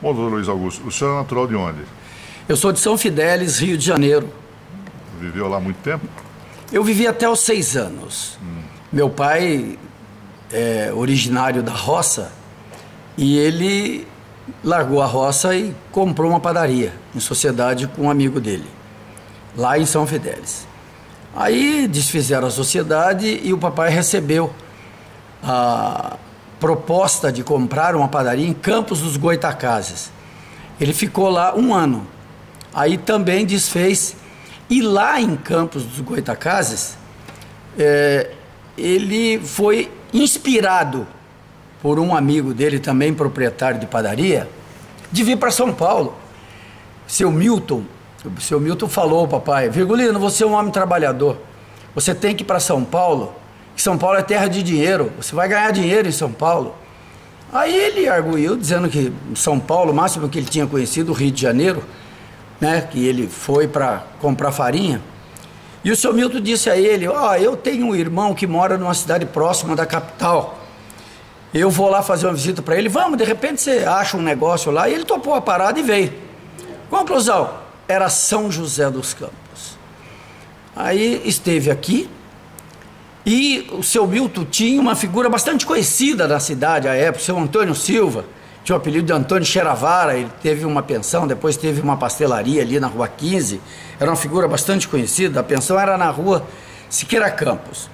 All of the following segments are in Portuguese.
Bom, doutor Luiz Augusto, o senhor é natural de onde? Eu sou de São Fidélis, Rio de Janeiro. Viveu lá há muito tempo? Eu vivi até os 6 anos. Meu pai é originário da roça e ele largou a roça e comprou uma padaria em sociedade com um amigo dele, lá em São Fidélis. Aí desfizeram a sociedade e o papai recebeu a proposta de comprar uma padaria em Campos dos Goytacazes. Ele ficou lá 1 ano. Aí também desfez. E lá em Campos dos Goytacazes, ele foi inspirado por um amigo dele, também proprietário de padaria, de vir para São Paulo. Seu Milton falou ao papai: Virgulino, você é um homem trabalhador, você tem que ir para São Paulo, que São Paulo é terra de dinheiro, você vai ganhar dinheiro em São Paulo. Aí ele arguiu, dizendo que São Paulo, o máximo que ele tinha conhecido, o Rio de Janeiro, né, que ele foi para comprar farinha. E o seu Milton disse a ele: eu tenho um irmão que mora numa cidade próxima da capital, eu vou lá fazer uma visita para ele, vamos, de repente você acha um negócio lá. E ele topou a parada e veio. Conclusão, era São José dos Campos. Aí esteve aqui, e o seu Milton tinha uma figura bastante conhecida na cidade à época, o seu Antônio Silva, tinha o apelido de Antônio Xeravara. Ele teve uma pensão, depois teve uma pastelaria ali na Rua 15, era uma figura bastante conhecida. A pensão era na Rua Siqueira Campos.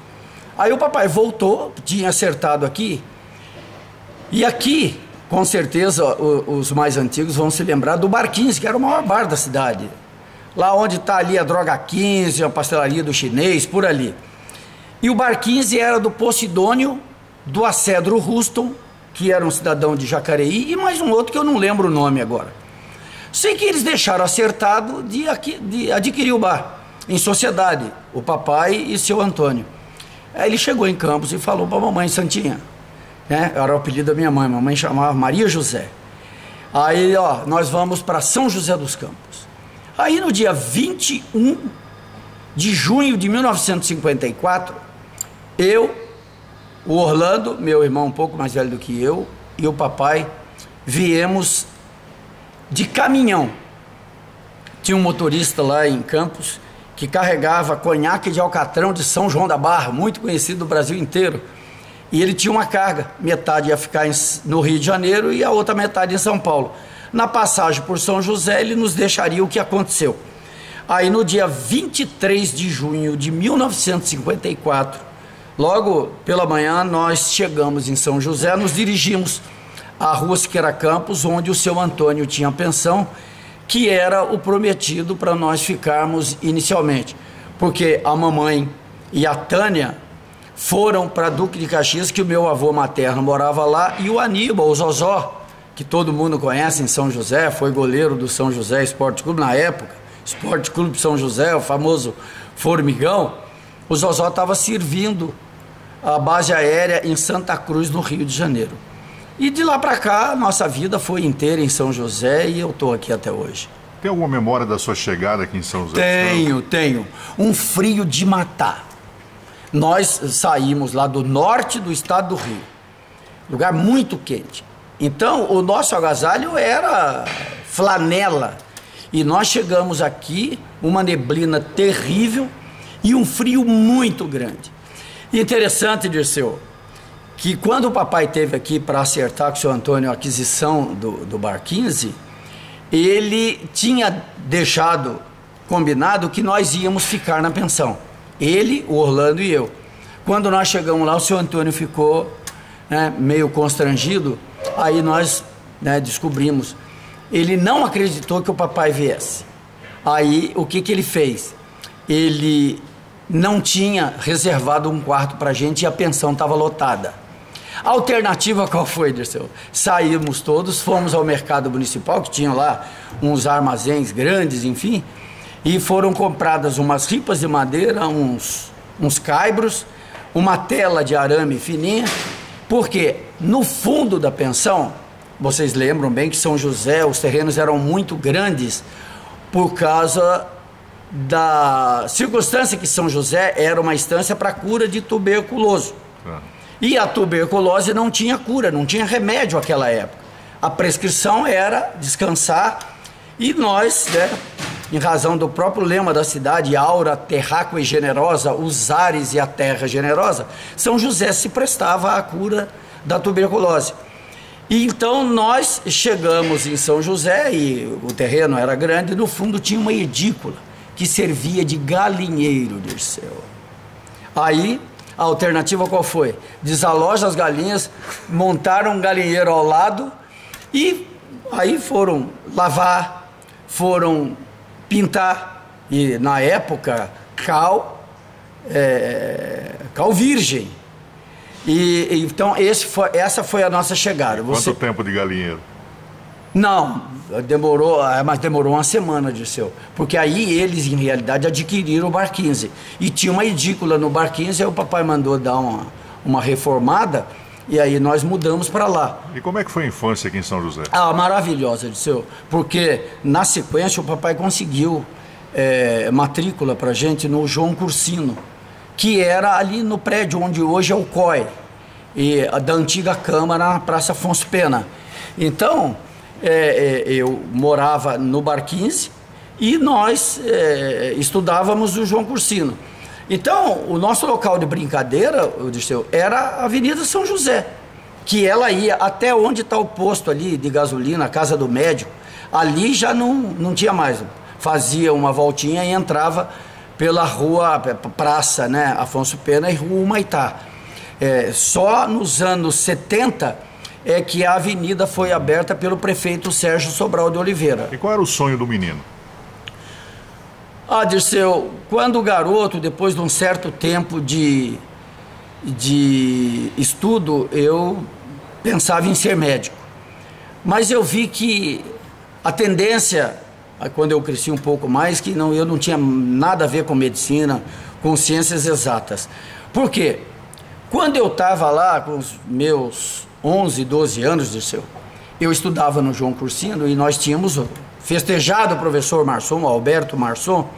Aí o papai voltou, tinha acertado aqui, e aqui, com certeza, os mais antigos vão se lembrar do Bar 15, que era o maior bar da cidade, lá onde está ali a Droga 15, a pastelaria do chinês, por ali. E o Bar 15 era do Posidônio, do Acedro Ruston, que era um cidadão de Jacareí, e mais um outro que eu não lembro o nome agora. Sei que eles deixaram acertado de adquirir o bar, em sociedade, o papai e seu Antônio. Aí ele chegou em Campos e falou para a mamãe Santinha, né? Era o apelido da minha mãe, mamãe chamava Maria José. Aí, nós vamos para São José dos Campos. Aí no dia 21 de junho de 1954, o Orlando, meu irmão um pouco mais velho do que eu, e o papai viemos de caminhão. Tinha um motorista lá em Campos que carregava conhaque de Alcatrão de São João da Barra, muito conhecido no Brasil inteiro. E ele tinha uma carga, metade ia ficar no Rio de Janeiro e a outra metade em São Paulo. Na passagem por São José, ele nos deixaria o que aconteceu. Aí no dia 23 de junho de 1954, logo pela manhã, nós chegamos em São José, nos dirigimos à Rua Siqueira Campos, onde o seu Antônio tinha pensão, que era o prometido para nós ficarmos inicialmente, porque a mamãe e a Tânia foram para Duque de Caxias, que o meu avô materno morava lá, e o Aníbal, o Zozó, que todo mundo conhece em São José, foi goleiro do São José Esporte Clube na época, Esporte Clube São José, o famoso Formigão. O Zozó estava servindo a base aérea em Santa Cruz, no Rio de Janeiro. E de lá para cá, nossa vida foi inteira em São José e eu estou aqui até hoje. Tem alguma memória da sua chegada aqui em São José? Tenho. Um frio de matar. Nós saímos lá do norte do estado do Rio, lugar muito quente. Então, o nosso agasalho era flanela. E nós chegamos aqui, uma neblina terrível e um frio muito grande. Interessante, Dirceu, que quando o papai esteve aqui para acertar com o seu Antônio a aquisição do Bar 15, ele tinha deixado combinado que nós íamos ficar na pensão. Ele, o Orlando e eu. Quando nós chegamos lá, o seu Antônio ficou, meio constrangido. Aí nós, descobrimos. Ele não acreditou que o papai viesse. Aí o que ele fez? Ele não tinha reservado um quarto para a gente e a pensão estava lotada. A alternativa qual foi, Dirceu? Saímos todos, fomos ao mercado municipal, que tinha lá uns armazéns grandes, enfim, e foram compradas umas ripas de madeira, uns caibros, uma tela de arame fininha, porque no fundo da pensão, vocês lembram bem que São José, os terrenos eram muito grandes por causa da circunstância que São José era uma estância para cura de tuberculose. E a tuberculose não tinha cura, não tinha remédio naquela época. A prescrição era descansar e nós, né, em razão do próprio lema da cidade, aura terráqua e generosa, os ares e a terra generosa, São José se prestava à cura da tuberculose. E então nós chegamos em São José e o terreno era grande, e no fundo tinha uma edícula que servia de galinheiro, Dirceu. Aí a alternativa qual foi? Desaloja as galinhas, montaram um galinheiro ao lado e aí foram lavar, foram pintar, e na época cal virgem. E então essa foi a nossa chegada. Quanto tempo de galinheiro? Não, mas demorou uma semana, Dirceu, porque aí eles em realidade adquiriram o Bar 15 e tinha uma edícula no Bar 15, aí o papai mandou dar uma reformada e aí nós mudamos para lá. E como é que foi a infância aqui em São José? Ah, maravilhosa, Dirceu, porque na sequência o papai conseguiu matrícula para gente no João Cursino, que era ali no prédio onde hoje é o COI, da antiga Câmara, na Praça Afonso Pena. Então, eu morava no Bar 15 e nós estudávamos o João Cursino. Então, o nosso local de brincadeira, Dirceu, era a Avenida São José, que ela ia até onde está o posto ali de gasolina, a casa do médico. Ali já não tinha mais. Fazia uma voltinha e entrava pela rua, praça, né, Afonso Pena e rua Humaitá. Só nos anos 70 é que a avenida foi aberta pelo prefeito Sérgio Sobral de Oliveira. E qual era o sonho do menino? Ah, Dirceu, quando garoto, depois de um certo tempo de estudo, eu pensava em ser médico. Mas eu vi que a tendência, quando eu cresci um pouco mais, que eu não tinha nada a ver com medicina, com ciências exatas. Por quê? Quando eu estava lá com os meus 11, 12 anos, Dirceu, eu estudava no João Cursino e nós tínhamos o festejado professor Marçom, o Alberto Marçom,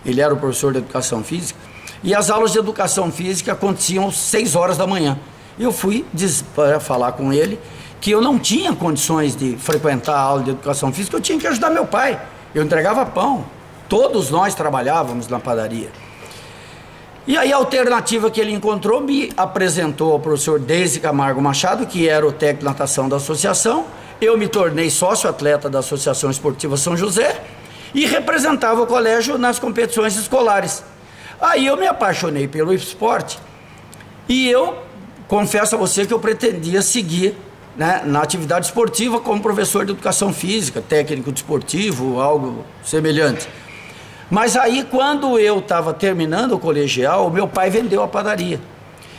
ele era o professor de Educação Física, e as aulas de Educação Física aconteciam às 6 horas da manhã. Eu fui para falar com ele que eu não tinha condições de frequentar a aula de Educação Física, eu tinha que ajudar meu pai. Eu entregava pão, todos nós trabalhávamos na padaria. E aí a alternativa que ele encontrou me apresentou ao professor Deise Camargo Machado, que era o técnico de natação da associação. Eu me tornei sócio-atleta da Associação Esportiva São José e representava o colégio nas competições escolares. Aí eu me apaixonei pelo esporte e eu confesso a você que eu pretendia seguir, né, na atividade esportiva como professor de educação física, técnico desportivo, algo semelhante. Mas aí, quando eu estava terminando o colegial, meu pai vendeu a padaria.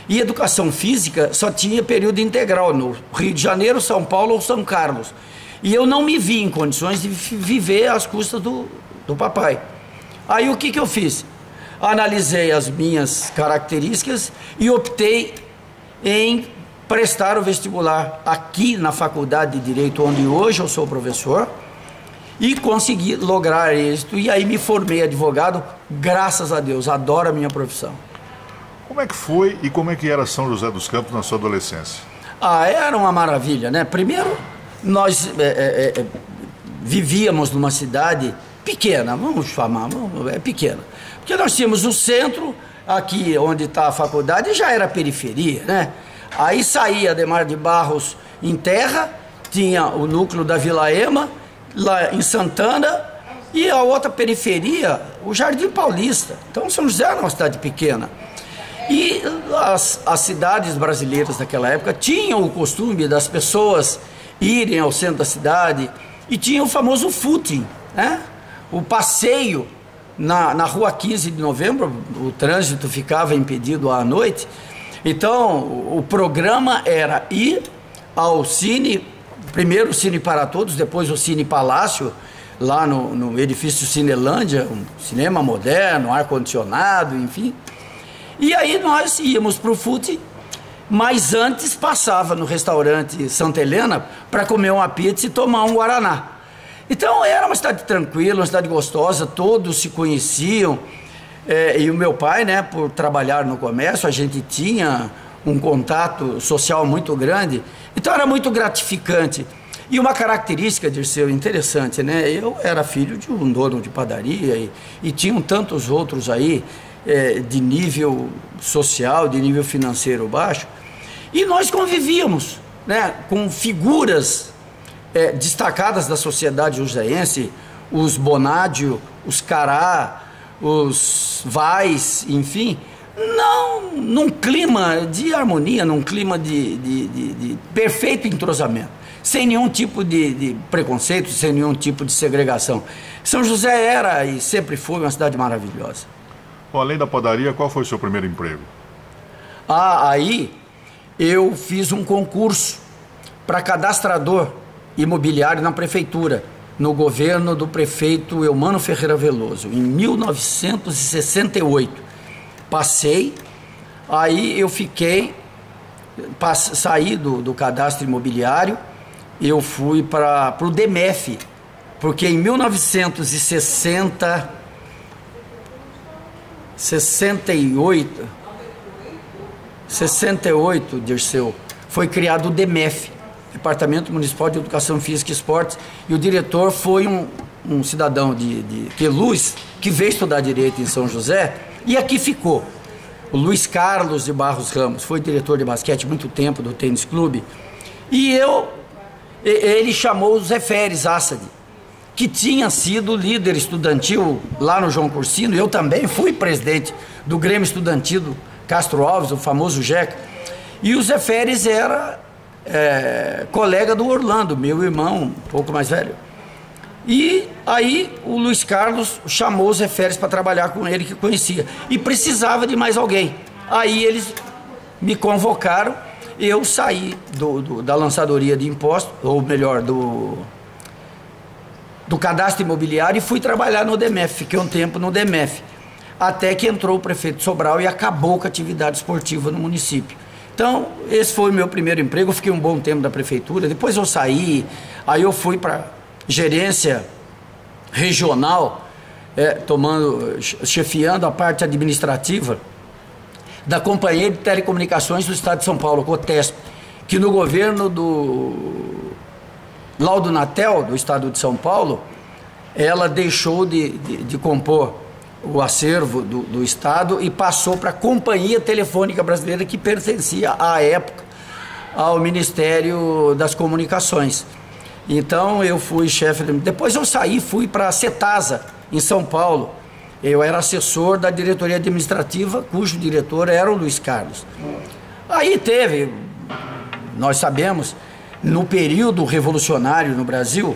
E educação física só tinha período integral no Rio de Janeiro, São Paulo ou São Carlos. E eu não me vi em condições de viver às custas do papai. Aí o que eu fiz? Analisei as minhas características e optei em prestar o vestibular aqui na Faculdade de Direito, onde hoje eu sou professor, e consegui lograr êxito, e aí me formei advogado, graças a Deus, adoro a minha profissão. Como é que foi e como é que era São José dos Campos na sua adolescência? Ah, era uma maravilha, né? Primeiro, nós vivíamos numa cidade pequena, vamos chamar, pequena, porque nós tínhamos o centro, aqui onde está a faculdade, já era periferia, né? Aí saía Ademar de Barros em terra, tinha o núcleo da Vila Ema, lá em Santana, e a outra periferia, o Jardim Paulista. Então São José era uma cidade pequena. E as cidades brasileiras daquela época tinham o costume das pessoas irem ao centro da cidade, e tinha o famoso footing, né? O passeio na rua 15 de novembro, o trânsito ficava impedido à noite. Então o programa era ir ao Cine, primeiro o Cine para Todos, depois o Cine Palácio, lá no edifício Cinelândia, um cinema moderno, ar-condicionado, enfim. E aí nós íamos para o footing, mas antes passava no restaurante Santa Helena para comer uma pizza e tomar um guaraná. Então era uma cidade tranquila, uma cidade gostosa, todos se conheciam. E o meu pai, né, por trabalhar no comércio, a gente tinha um contato social muito grande, então era muito gratificante. E uma característica, Dirceu, interessante, né? Eu era filho de um dono de padaria e tinham tantos outros aí, de nível social, de nível financeiro baixo, e nós convivíamos, né, com figuras destacadas da sociedade joseense, os Bonádio, os Cará, os Vais, enfim, não num clima de harmonia, num clima de perfeito entrosamento, sem nenhum tipo de preconceito, sem nenhum tipo de segregação. São José era e sempre foi uma cidade maravilhosa. Bom, além da padaria, qual foi o seu primeiro emprego? Aí eu fiz um concurso para cadastrador imobiliário na prefeitura, no governo do prefeito Eumano Ferreira Veloso, em 1968. Passei, aí eu saí do cadastro imobiliário, eu fui para o DEMEF, porque em 1968, Dirceu, foi criado o DEMEF, Departamento Municipal de Educação Física e Esportes, e o diretor foi um cidadão de Queluz, que veio estudar Direito em São José, e aqui ficou. O Luiz Carlos de Barros Ramos, foi diretor de basquete muito tempo do tênis clube, e ele chamou o Zé Feres Assad, que tinha sido líder estudantil lá no João Cursino, e eu também fui presidente do Grêmio Estudantil Castro Alves, o famoso Jeca, e o Zé Feres era colega do Orlando, meu irmão, um pouco mais velho. E aí o Luiz Carlos chamou o Zé Feres para trabalhar com ele, que conhecia, e precisava de mais alguém. Aí eles me convocaram, eu saí da lançadoria de impostos, ou melhor, do cadastro imobiliário, e fui trabalhar no DEMEF, fiquei um tempo no DEMEF, até que entrou o prefeito Sobral e acabou com a atividade esportiva no município. Então, esse foi o meu primeiro emprego, eu fiquei um bom tempo da prefeitura, depois eu saí, aí eu fui para gerência regional, chefiando a parte administrativa da Companhia de Telecomunicações do Estado de São Paulo, COTESP, que no governo do Laudo Natel, do Estado de São Paulo, ela deixou de compor o acervo do Estado e passou para a Companhia Telefônica Brasileira, que pertencia, à época, ao Ministério das Comunicações. Então, eu fui chefe... Depois eu saí, fui para a Cetasa, em São Paulo. Eu era assessor da diretoria administrativa, cujo diretor era o Luiz Carlos. Aí nós sabemos, no período revolucionário no Brasil,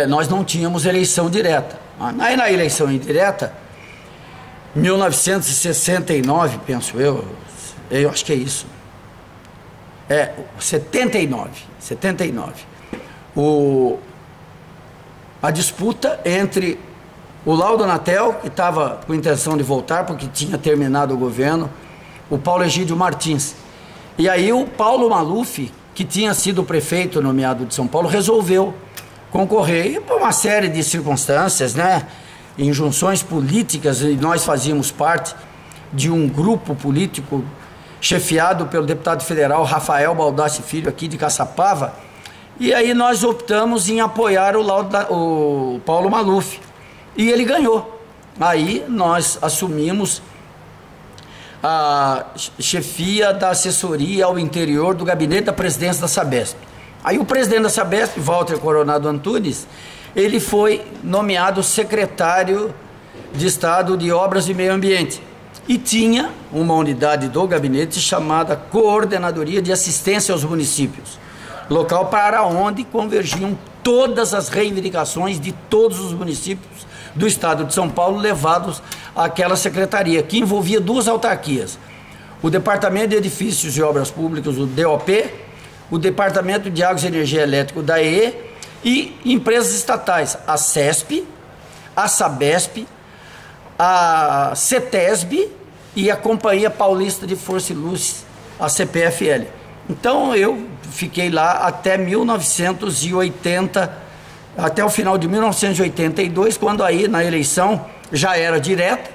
nós não tínhamos eleição direta. Aí na eleição indireta, 1969, penso eu acho que é isso, 79, a disputa entre o Laudo Natel, que estava com intenção de voltar, porque tinha terminado o governo, o Paulo Egídio Martins, e aí o Paulo Maluf, que tinha sido prefeito nomeado de São Paulo, resolveu concorrer, e por uma série de circunstâncias, né, injunções políticas, e nós fazíamos parte de um grupo político chefiado pelo deputado federal Rafael Baldassi Filho, aqui de Caçapava, e aí nós optamos em apoiar o Paulo Maluf, e ele ganhou. Aí nós assumimos a chefia da assessoria ao interior do gabinete da presidência da Sabesp. Aí o presidente da Sabesp, Walter Coronado Antunes, ele foi nomeado secretário de Estado de Obras e Meio Ambiente. E tinha uma unidade do gabinete chamada Coordenadoria de Assistência aos Municípios, local para onde convergiam todas as reivindicações de todos os municípios do Estado de São Paulo levados àquela secretaria, que envolvia duas autarquias: o Departamento de Edifícios e Obras Públicas, o DOP, o Departamento de Águas e Energia Elétrica, o DAE, e empresas estatais, a CESP, a Sabesp, a CETESB e a Companhia Paulista de Força e Luz, a CPFL. Então eu fiquei lá até 1980, até o final de 1982, quando aí na eleição já era direta,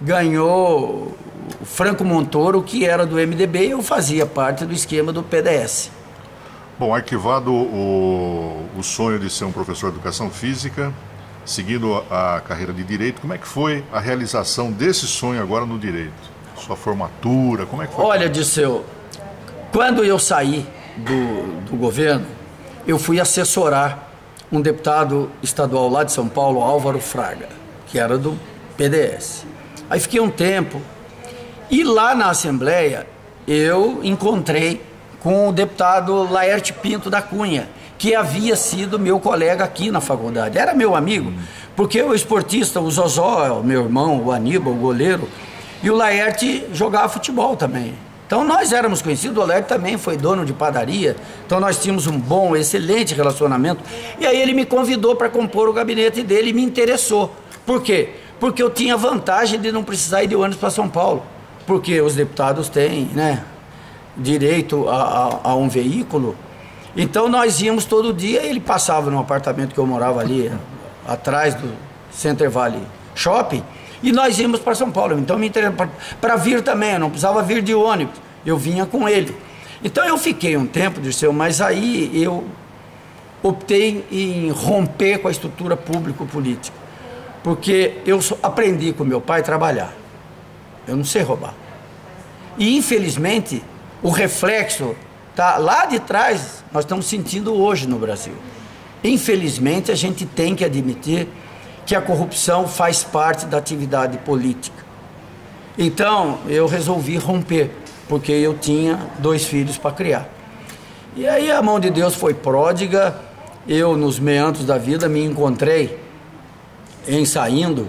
ganhou o Franco Montoro, que era do MDB, e eu fazia parte do esquema do PDS. Bom, arquivado o sonho de ser um professor de educação física, seguindo a carreira de direito, como é que foi a realização desse sonho agora no direito? Sua formatura, como é que foi? Olha, Dirceu, quando eu saí do governo, eu fui assessorar um deputado estadual lá de São Paulo, Álvaro Fraga, que era do PDS. Aí fiquei um tempo, e lá na Assembleia eu encontrei com o deputado Laerte Pinto da Cunha, que havia sido meu colega aqui na faculdade. Era meu amigo, porque o esportista, o Zozó, meu irmão, o Aníbal, o goleiro, e o Laerte jogava futebol também. Então nós éramos conhecidos, o Laerte também foi dono de padaria, então nós tínhamos um bom, excelente relacionamento. E aí ele me convidou para compor o gabinete dele e me interessou. Por quê? Porque eu tinha vantagem de não precisar ir de ônibus para São Paulo, porque os deputados têm, né, direito a um veículo. Então nós íamos todo dia, ele passava no apartamento que eu morava ali, atrás do Center Valley Shopping, e nós íamos para São Paulo. Então me interessava para vir também, eu não precisava vir de ônibus, eu vinha com ele. Então eu fiquei um tempo, Dirceu, mas aí eu optei em romper com a estrutura público-política, porque eu aprendi com meu pai a trabalhar, eu não sei roubar. E infelizmente o reflexo tá lá de trás, nós estamos sentindo hoje no Brasil. Infelizmente, a gente tem que admitir que a corrupção faz parte da atividade política. Então, eu resolvi romper, porque eu tinha 2 filhos para criar. E aí a mão de Deus foi pródiga, eu nos meandros da vida me encontrei saindo,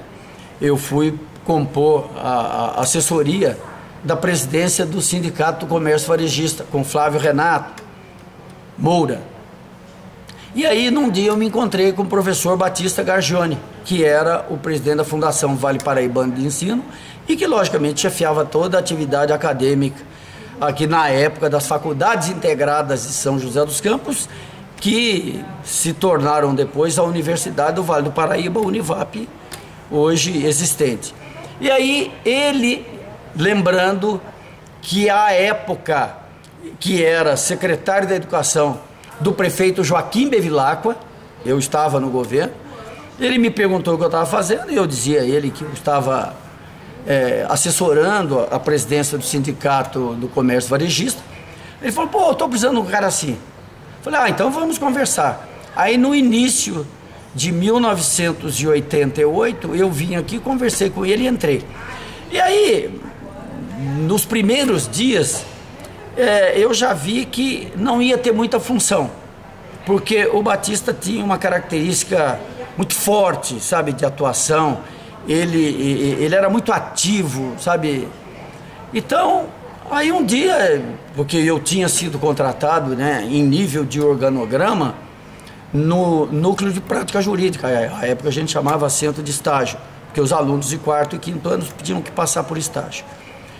eu fui compor a assessoria da presidência do Sindicato do Comércio Varejista, com Flávio Renato Moura. E aí, num dia, eu me encontrei com o professor Batista Gargione, que era o presidente da Fundação Vale Paraibano de Ensino e que, logicamente, chefiava toda a atividade acadêmica aqui na época das Faculdades Integradas de São José dos Campos, que se tornaram depois a Universidade do Vale do Paraíba, Univap, hoje existente. E aí, ele, lembrando que à época que era secretário da Educação do prefeito Joaquim Bevilacqua, eu estava no governo, ele me perguntou o que eu estava fazendo e eu dizia a ele que eu estava assessorando a presidência do Sindicato do Comércio Varejista. Ele falou, pô, eu estou precisando de um cara assim. Eu falei, então vamos conversar. Aí no início de 1988, eu vim aqui, conversei com ele e entrei. E aí, nos primeiros dias, eu já vi que não ia ter muita função, porque o Batista tinha uma característica muito forte, sabe, de atuação, ele era muito ativo, sabe. Então, aí um dia, porque eu tinha sido contratado, né, em nível de organograma, no núcleo de prática jurídica, à época a gente chamava centro de estágio, porque os alunos de 4º e 5º anos tinham que passar por estágio.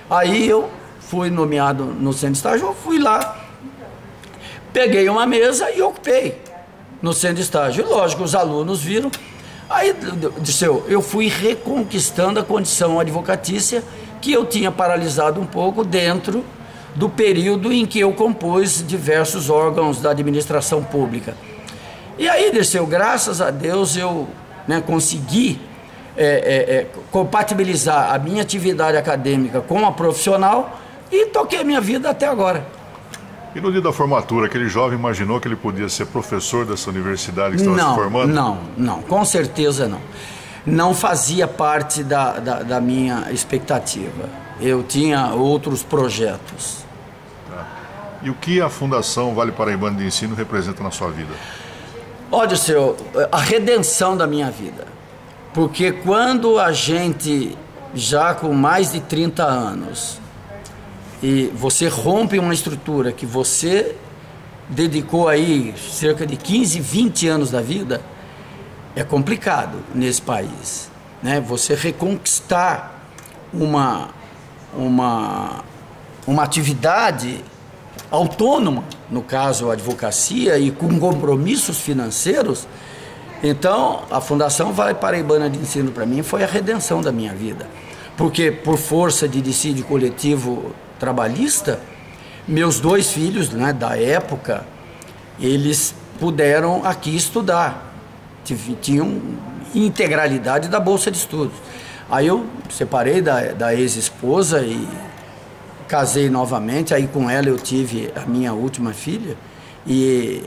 Aí eu fui nomeado no centro de estágio, eu fui lá, peguei uma mesa e ocupei no centro de estágio. E lógico, os alunos viram. Aí, eu fui reconquistando a condição advocatícia que eu tinha paralisado um pouco dentro do período em que eu compus diversos órgãos da administração pública. E aí, Dirceu, graças a Deus, eu consegui compatibilizar a minha atividade acadêmica com a profissional e toquei a minha vida até agora. E no dia da formatura, aquele jovem imaginou que ele podia ser professor dessa universidade que estava se formando? Não, com certeza não. Não fazia parte da minha expectativa. Eu tinha outros projetos. Tá. E o que a Fundação Vale Paraibano de Ensino representa na sua vida? Olha, senhor, a redenção da minha vida. Porque quando a gente, já com mais de 30 anos, e você rompe uma estrutura que você dedicou aí cerca de 15, 20 anos da vida, é complicado nesse país, né? Você reconquistar uma atividade autônoma, no caso a advocacia, e com compromissos financeiros. Então a Fundação Vale Paraibana de Ensino para mim foi a redenção da minha vida, porque por força de dissídio coletivo trabalhista, meus 2 filhos, né, da época, eles puderam aqui estudar, tinham integralidade da bolsa de estudos. Aí eu separei da ex-esposa e casei novamente, aí com ela eu tive a minha última filha, e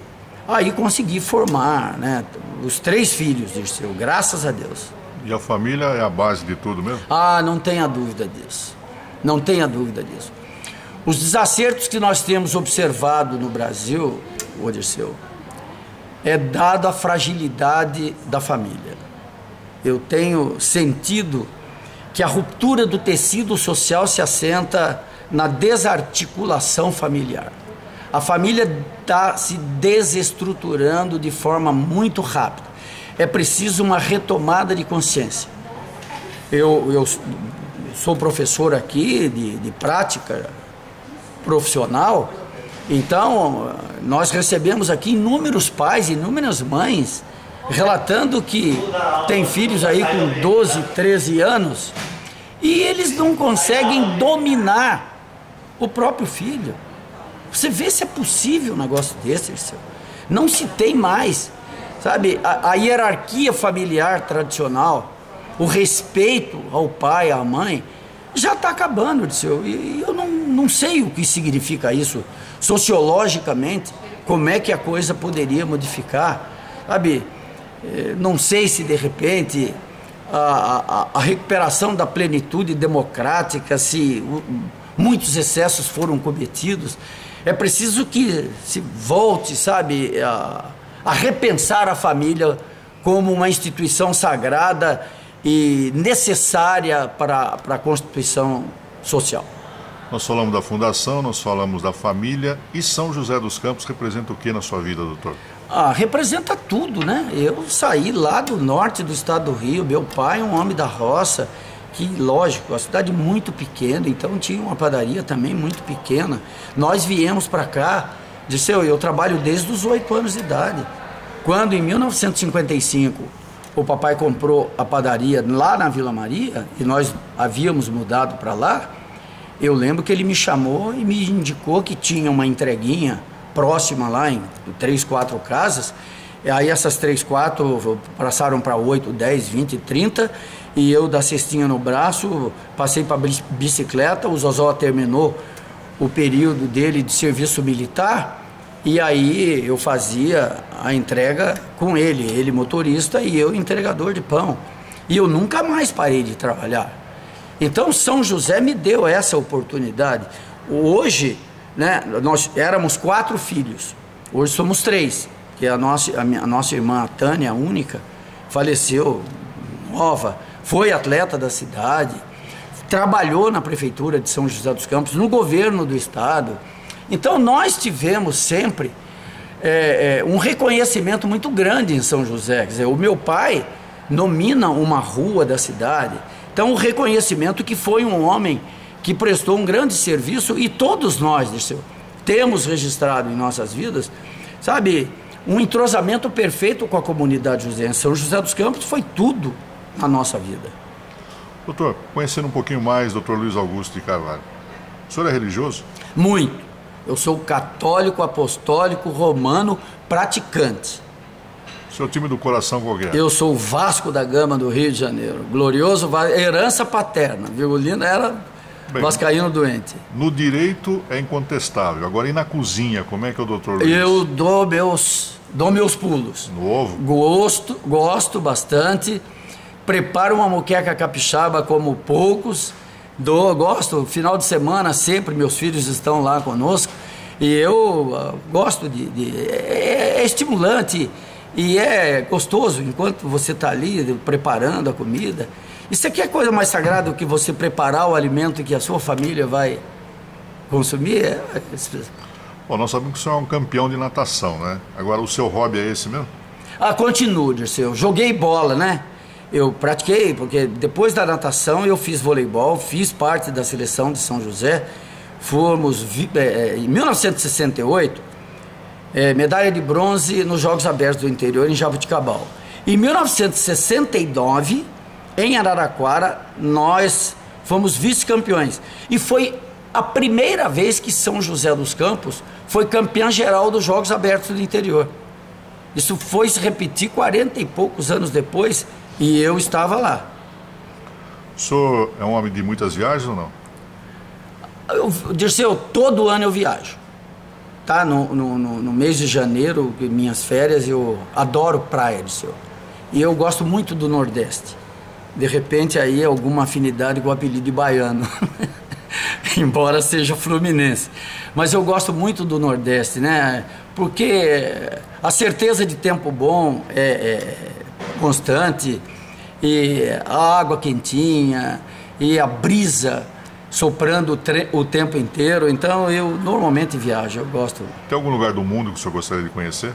aí consegui formar, né, os 3 filhos, Dirceu, graças a Deus. E a família é a base de tudo mesmo? Ah, não tenha dúvida disso, não tenha dúvida disso. Os desacertos que nós temos observado no Brasil, Dirceu, é dado a fragilidade da família. Eu tenho sentido que a ruptura do tecido social se assenta na desarticulação familiar. A família está se desestruturando de forma muito rápida. É preciso uma retomada de consciência. Eu sou professor aqui de prática profissional, então nós recebemos aqui inúmeros pais, inúmeras mães, relatando que tem filhos aí com 12, 13 anos e eles não conseguem dominar o próprio filho. Você vê se é possível um negócio desse, não se tem mais, sabe, a hierarquia familiar tradicional, o respeito ao pai, à mãe, já está acabando, e eu não sei o que significa isso sociologicamente, como é que a coisa poderia modificar, sabe? Não sei se de repente a recuperação da plenitude democrática, se muitos excessos foram cometidos, é preciso que se volte, sabe, a repensar a família como uma instituição sagrada e necessária para a constituição social. Nós falamos da fundação, nós falamos da família, e São José dos Campos representa o que na sua vida, doutor? Representa tudo, né? Eu saí lá do norte do estado do Rio, meu pai é um homem da roça, que, lógico, a cidade muito pequena, então tinha uma padaria também muito pequena. Nós viemos para cá, eu trabalho desde os 8 anos de idade. Quando, em 1955, o papai comprou a padaria lá na Vila Maria, e nós havíamos mudado para lá, eu lembro que ele me chamou e me indicou que tinha uma entreguinha próxima lá em 3, 4 casas, e aí essas 3, 4 passaram para 8, 10, 20, 30, e eu da cestinha no braço, passei para bicicleta, o Zozó terminou o período dele de serviço militar, e aí eu fazia a entrega com ele motorista e eu entregador de pão, e eu nunca mais parei de trabalhar. Então São José me deu essa oportunidade. Hoje, né, nós éramos 4 filhos, hoje somos 3, que a nossa irmã, a Tânia, a única, faleceu nova, foi atleta da cidade, trabalhou na prefeitura de São José dos Campos, no governo do estado. Então nós tivemos sempre um reconhecimento muito grande em São José. Quer dizer, o meu pai nomina uma rua da cidade, então o reconhecimento que foi um homem que prestou um grande serviço, e todos nós, temos registrado em nossas vidas, sabe, um entrosamento perfeito com a comunidade joséense. São José dos Campos foi tudo na nossa vida. Doutor, conhecendo um pouquinho mais, doutor Luiz Augusto de Carvalho, o senhor é religioso? Muito. Eu sou católico, apostólico, romano, praticante. Seu time do coração qual é? Eu sou o Vasco da Gama do Rio de Janeiro. Glorioso, herança paterna. Virgulino era vascaíno doente. No direito é incontestável. Agora, e na cozinha, como é que é o doutor Luiz? Eu dou meus pulos. No ovo? Gosto bastante. Preparo uma moqueca capixaba como poucos. Gosto, final de semana sempre meus filhos estão lá conosco. E eu gosto é estimulante e é gostoso enquanto você está ali preparando a comida. Isso aqui é coisa mais sagrada do que você preparar o alimento que a sua família vai consumir. Bom, nós sabemos que o senhor é um campeão de natação, né? Agora, o seu hobby é esse mesmo? Continuo, Dirceu. Joguei bola, né? Eu pratiquei, porque depois da natação eu fiz voleibol, fiz parte da seleção de São José. Fomos, em 1968, medalha de bronze nos Jogos Abertos do Interior, em Jaboticabal. Em 1969, em Araraquara, nós fomos vice-campeões. E foi a primeira vez que São José dos Campos foi campeã geral dos Jogos Abertos do Interior. Isso foi se repetir 40 e poucos anos depois, e eu estava lá. O senhor é um homem de muitas viagens ou não? Dirceu, todo ano eu viajo. Tá? No mês de janeiro, minhas férias, eu adoro praia, Dirceu. E eu gosto muito do Nordeste. De repente aí alguma afinidade com o apelido de baiano. Embora seja fluminense. Mas eu gosto muito do Nordeste, né? Porque a certeza de tempo bom é constante, e a água quentinha, e a brisa soprando o tempo inteiro. Então eu normalmente viajo, eu gosto. Tem algum lugar do mundo que o senhor gostaria de conhecer?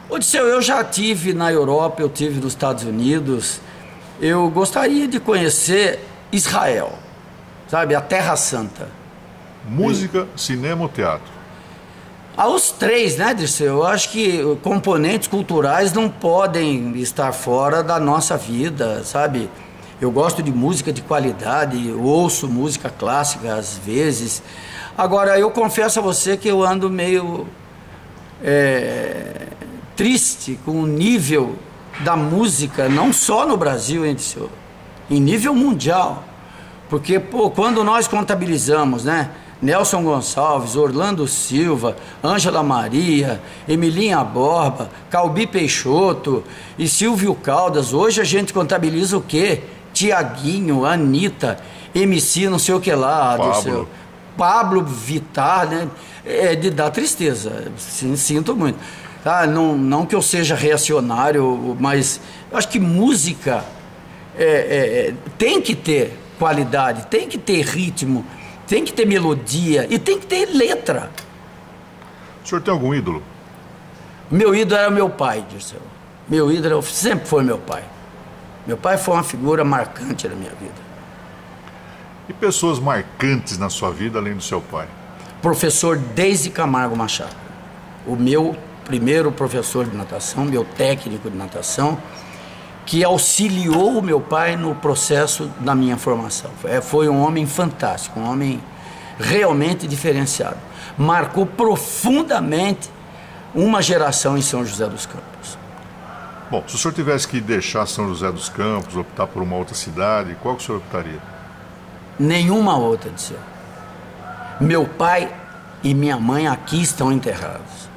Odisseu, eu já tive na Europa, eu tive nos Estados Unidos. Eu gostaria de conhecer Israel, sabe, a Terra Santa. Música, cinema ou teatro? Os três, né, Dirceu? Eu acho que componentes culturais não podem estar fora da nossa vida, sabe? Eu gosto de música de qualidade, ouço música clássica às vezes. Agora, eu confesso a você que eu ando meio triste com o nível da música, não só no Brasil, hein, Dirceu? Em nível mundial. Porque, quando nós contabilizamos, né? Nelson Gonçalves, Orlando Silva, Ângela Maria, Emilinha Borba, Calbi Peixoto e Silvio Caldas. Hoje a gente contabiliza o quê? Tiaguinho, Anitta, MC não sei o que lá, Pablo Vittar, né? É de dar tristeza, sinto muito. Tá? Não que eu seja reacionário, mas eu acho que música tem que ter qualidade, tem que ter ritmo, tem que ter melodia e tem que ter letra. O senhor tem algum ídolo? Meu ídolo era meu pai, Dirceu. Meu ídolo sempre foi meu pai. Meu pai foi uma figura marcante na minha vida. E pessoas marcantes na sua vida, além do seu pai? Professor Deise Camargo Machado. O meu primeiro professor de natação, meu técnico de natação, que auxiliou o meu pai no processo da minha formação. Foi um homem fantástico, um homem realmente diferenciado. Marcou profundamente uma geração em São José dos Campos. Bom, se o senhor tivesse que deixar São José dos Campos, optar por uma outra cidade, qual que o senhor optaria? Nenhuma outra, Dirceu. Meu pai e minha mãe aqui estão enterrados.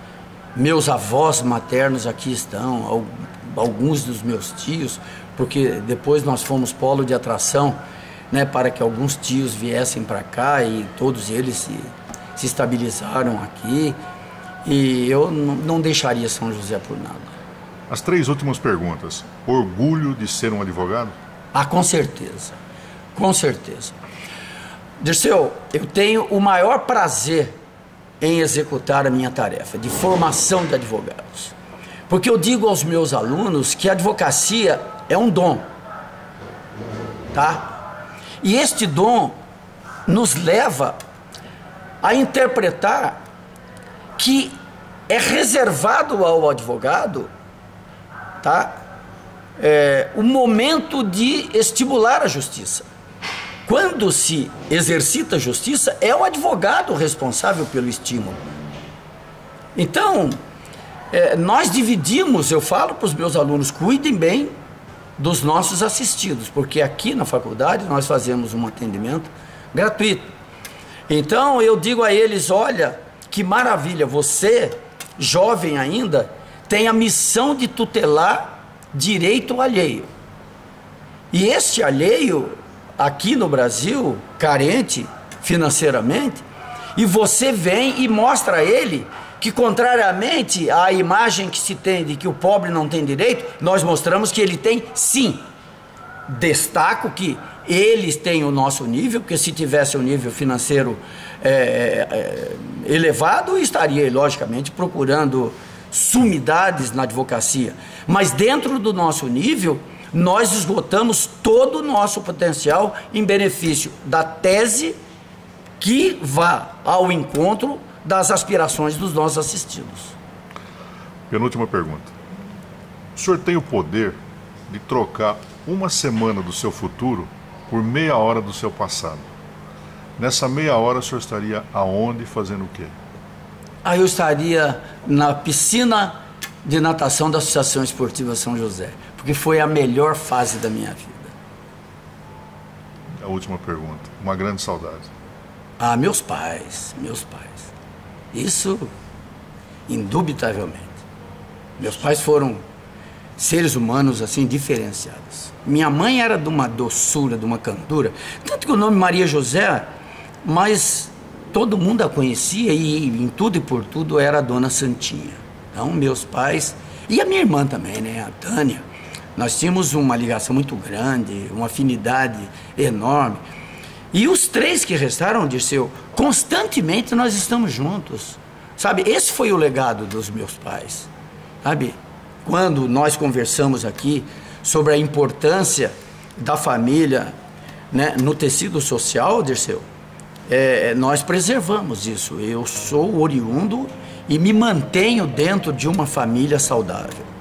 Meus avós maternos aqui estão, alguns dos meus tios, porque depois nós fomos polo de atração, né, para que alguns tios viessem para cá e todos eles se estabilizaram aqui, e eu não deixaria São José por nada. As 3 últimas perguntas. Orgulho de ser um advogado? Com certeza, com certeza. Dirceu, eu tenho o maior prazer em executar a minha tarefa de formação de advogados. Porque eu digo aos meus alunos que a advocacia é um dom, tá? E este dom nos leva a interpretar que é reservado ao advogado, tá? O momento de estimular a justiça. Quando se exercita a justiça, é o advogado responsável pelo estímulo. Então, nós dividimos, eu falo para os meus alunos, cuidem bem dos nossos assistidos, porque aqui na faculdade nós fazemos um atendimento gratuito. Então eu digo a eles, olha, que maravilha, você, jovem ainda, tem a missão de tutelar direito alheio. E este alheio, aqui no Brasil, carente financeiramente, e você vem e mostra a ele que, contrariamente à imagem que se tem de que o pobre não tem direito, nós mostramos que ele tem sim. Destaco que eles têm o nosso nível, porque se tivesse um nível financeiro elevado, estaria, logicamente, procurando sumidades na advocacia. Mas dentro do nosso nível, nós esgotamos todo o nosso potencial em benefício da tese que vá ao encontro das aspirações dos nossos assistidos. Penúltima pergunta. O senhor tem o poder de trocar uma semana do seu futuro por meia hora do seu passado. Nessa meia hora, o senhor estaria aonde, fazendo o quê? Aí eu estaria na piscina de natação da Associação Esportiva São José, porque foi a melhor fase da minha vida. A última pergunta. Uma grande saudade. Ah, meus pais. Isso, indubitavelmente. Meus pais foram seres humanos, assim, diferenciados. Minha mãe era de uma doçura, de uma candura, tanto que o nome Maria José, mas todo mundo a conhecia e em tudo e por tudo era a Dona Santinha. Então, meus pais, e a minha irmã também, né, a Tânia, nós tínhamos uma ligação muito grande, uma afinidade enorme. E os três que restaram, Dirceu, constantemente nós estamos juntos, sabe? Esse foi o legado dos meus pais, sabe? Quando nós conversamos aqui sobre a importância da família, né, no tecido social, Dirceu, nós preservamos isso. Eu sou oriundo e me mantenho dentro de uma família saudável.